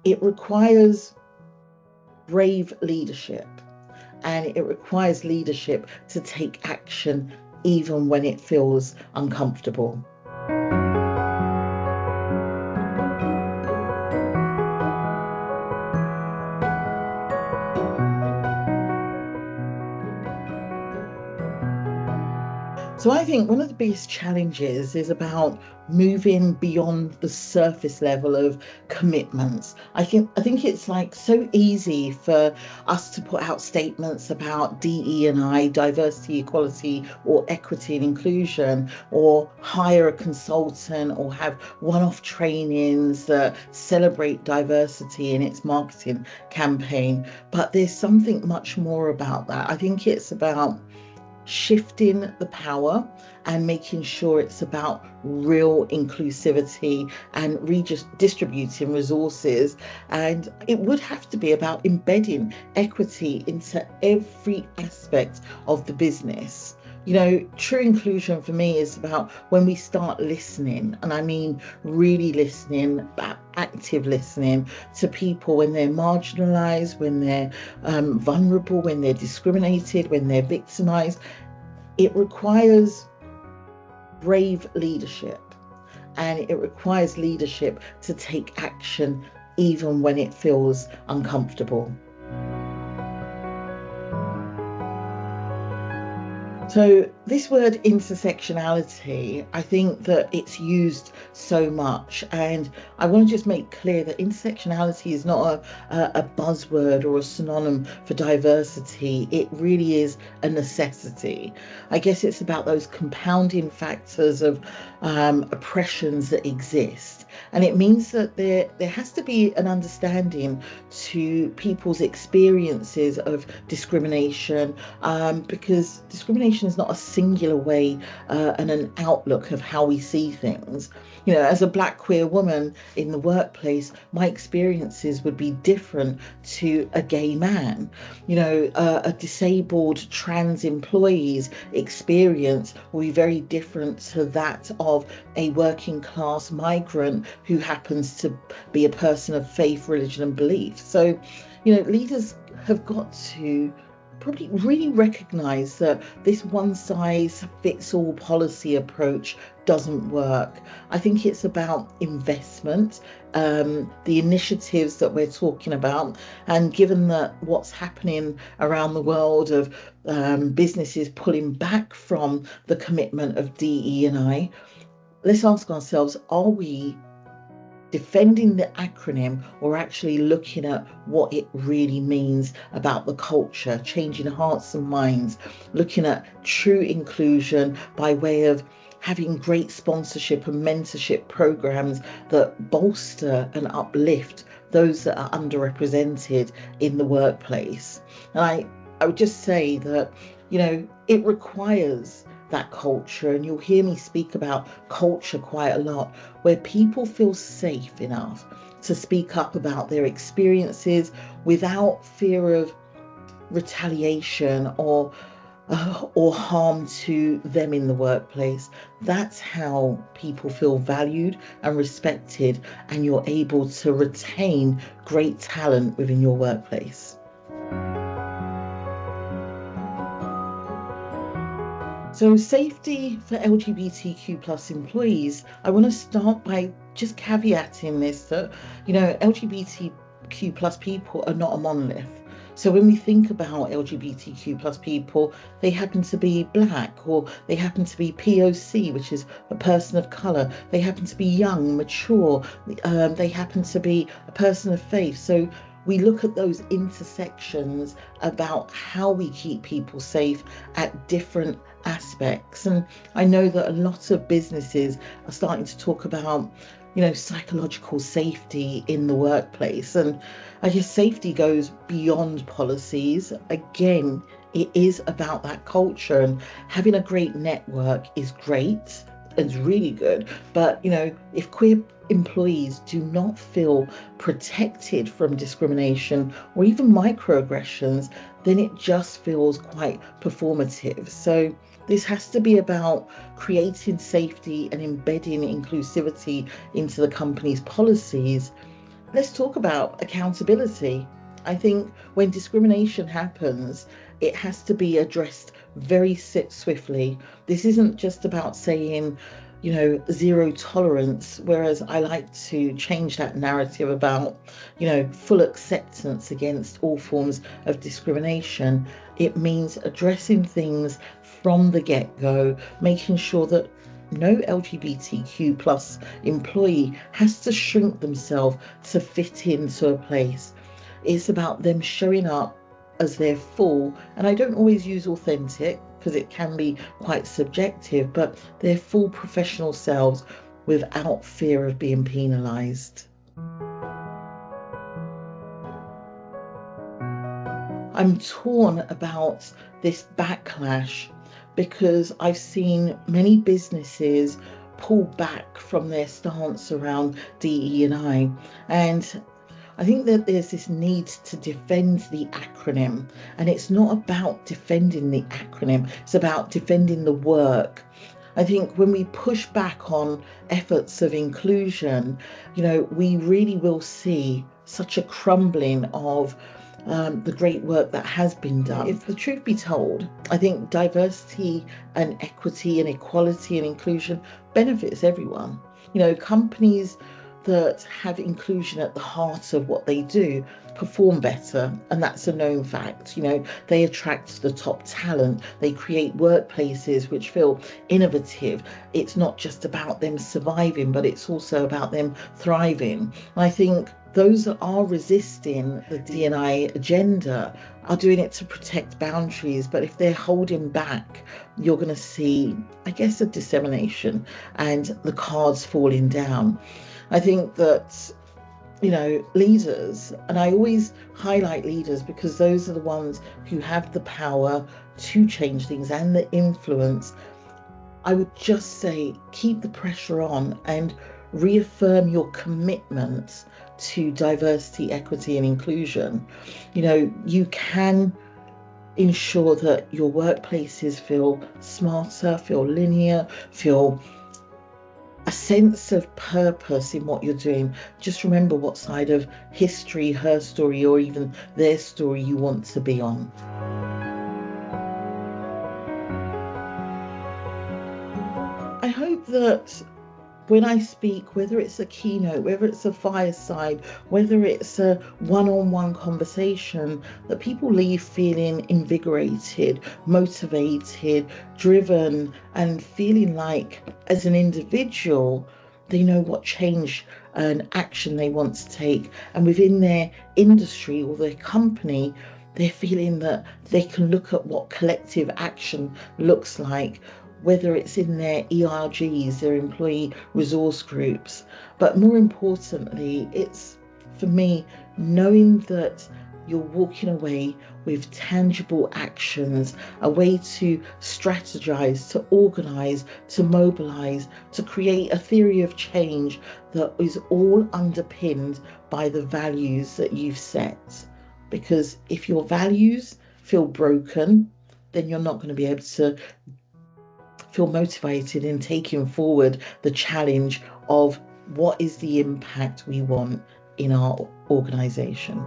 it requires brave leadership, and it requires leadership to take action even when it feels uncomfortable. So I think one of the biggest challenges is about moving beyond the surface level of commitments. I think it's like so easy for us to put out statements about DE&I, diversity, equality, or equity and inclusion, or hire a consultant, or have one-off trainings that celebrate diversity in its marketing campaign. But there's something much more about that. I think it's about shifting the power and making sure it's about real inclusivity and redistributing resources. And it would have to be about embedding equity into every aspect of the business. You know, true inclusion for me is about when we start listening, and I mean really listening, active listening to people when they're marginalized, when they're vulnerable, when they're discriminated, when they're victimized. It requires brave leadership, and it requires leadership to take action even when it feels uncomfortable. So this word intersectionality, I think that it's used so much, and I want to just make clear that intersectionality is not a buzzword or a synonym for diversity. It really is a necessity. I guess it's about those compounding factors of oppressions that exist, and it means that there has to be an understanding to people's experiences of discrimination, because discrimination is not a singular way and an outlook of how we see things. You know, as a Black queer woman in the workplace, my experiences would be different to a gay man. You know, a disabled trans employee's experience will be very different to that of a working class migrant who happens to be a person of faith, religion and belief. So, you know, leaders have got to probably really recognize that this one size fits all policy approach doesn't work. I think it's about investment, the initiatives that we're talking about, and given that what's happening around the world of businesses pulling back from the commitment of DE&I, let's ask ourselves, are we defending the acronym or actually looking at what it really means about the culture, changing hearts and minds, looking at true inclusion by way of having great sponsorship and mentorship programs that bolster and uplift those that are underrepresented in the workplace. And I would just say that, you know, it requires that culture, and you'll hear me speak about culture quite a lot, where people feel safe enough to speak up about their experiences without fear of retaliation or harm to them in the workplace. That's how people feel valued and respected, and you're able to retain great talent within your workplace. So safety for LGBTQ plus employees, I want to start by just caveating this, that, you know, LGBTQ plus people are not a monolith. So when we think about LGBTQ plus people, they happen to be Black, or they happen to be POC, which is a person of colour. They happen to be young, mature. They happen to be a person of faith. So we look at those intersections about how we keep people safe at different aspects. And I know that a lot of businesses are starting to talk about, you know, psychological safety in the workplace. And I guess safety goes beyond policies. Again, it is about that culture, and having a great network is great. It's really good. But, you know, if queer employees do not feel protected from discrimination or even microaggressions, then it just feels quite performative. So this has to be about creating safety and embedding inclusivity into the company's policies. Let's talk about accountability. I think when discrimination happens, it has to be addressed very swiftly. This isn't just about saying, zero tolerance, whereas I like to change that narrative about, full acceptance against all forms of discrimination. It means addressing things from the get-go, making sure that no LGBTQ plus employee has to shrink themselves to fit into a place. It's about them showing up as their full, and I don't always use authentic because it can be quite subjective, but their full professional selves without fear of being penalised. I'm torn about this backlash because I've seen many businesses pull back from their stance around DE&I, and I think that there's this need to defend the acronym, and it's not about defending the acronym, it's about defending the work. I think when we push back on efforts of inclusion, we really will see such a crumbling of the great work that has been done. If the truth be told, I think diversity and equity and equality and inclusion benefits everyone. Companies that have inclusion at the heart of what they do perform better, and that's a known fact. They attract the top talent, they create workplaces which feel innovative. It's not just about them surviving, but it's also about them thriving. And I think those that are resisting the D&I agenda are doing it to protect boundaries, but if they're holding back, you're going to see, I guess, a dissemination and the cards falling down. I think that, leaders, and I always highlight leaders because those are the ones who have the power to change things and the influence. I would just say keep the pressure on and reaffirm your commitment to diversity, equity, and inclusion. You can ensure that your workplaces feel smarter, feel linear, feel a sense of purpose in what you're doing. Just remember what side of history, her story, or even their story you want to be on. I hope that when I speak, whether it's a keynote, whether it's a fireside, whether it's a one-on-one conversation, that people leave feeling invigorated, motivated, driven, and feeling like as an individual, they know what change and action they want to take. And within their industry or their company, they're feeling that they can look at what collective action looks like, whether it's in their ERGs, their employee resource groups. But more importantly, it's, for me, knowing that you're walking away with tangible actions, a way to strategize, to organize, to mobilize, to create a theory of change that is all underpinned by the values that you've set. Because if your values feel broken, then you're not going to be able to feel motivated in taking forward the challenge of what is the impact we want in our organisation.